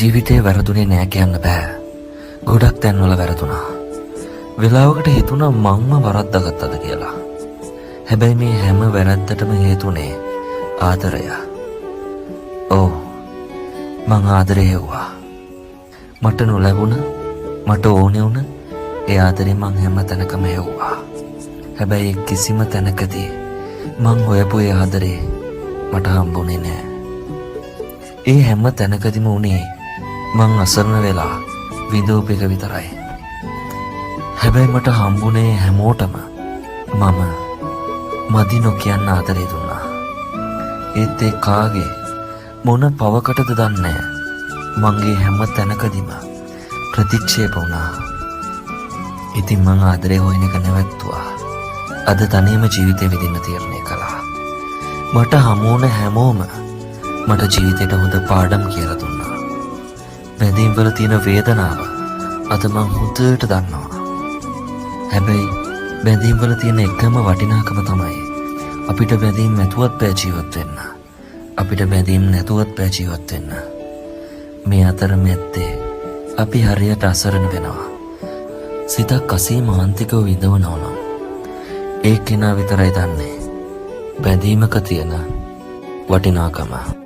ජීවිතේ වැරදුනේ නෑ කියන්න බෑ. ගොඩක් තැන්වල වැරදුනා. වෙලාවකට හිතුණා මංම වරද්දාගත්තද කියලා. හැබැයි මේ හැම වැරද්දටම හේතුනේ ආදරය. ඔව් මං ආදරේ හෙව්වා. මට නොලැබුණ මට ඕනේ වුණ ඒ ආදරේ මං හැම තැනකම හෙව්වා. හැබැයි කිසිම තැනකදී මං හොයපු ඒ ආදරේ මට හම්බුනේ නෑ. ඒ හැම තැනකදීම උනේ මං අසරණ වෙලා විඳෝප එක විතරයි. හැබැයි මට හම්බුනේ හැමෝටම මම මදි නොකියන්න ආදරේ දුන්නා. ඒත් ඒ කාගේ මොන පවකටද දන්නේ මංගේ හැම තැනකදීම ප්‍රතික්ෂේප වුණා. ඉතින් මං ආදරේ හොයන එක නැවැත්තුවා. අද තනියම ජීවිතේ විඳින්න තීරණය කළා. මට හමු වුණ හැමෝම මට ජීවිතේට හොඳ පාඩම් කියලා දුන්නා. බැඳීම් වල තියෙන වේදනාව අද මං හොඳට දන්නවා. හැබැයි බැඳීම් වල තියෙන එකම වටිනාකම තමයි අපිට බැඳීම් නැතුවත් බෑ ජීවත් වෙන්න. අපිට බැඳීම් නැතුවත් බෑ ජීවත් වෙන්න. මේ අතර මැත්තේ අපි හරියට අසරණ වෙනවා. සිතක් අසීමාන්තිකව විඳවනවා නම් ඒ කෙනා විතරයි දන්නේ බැඳීමක තියෙන වටිනාකම.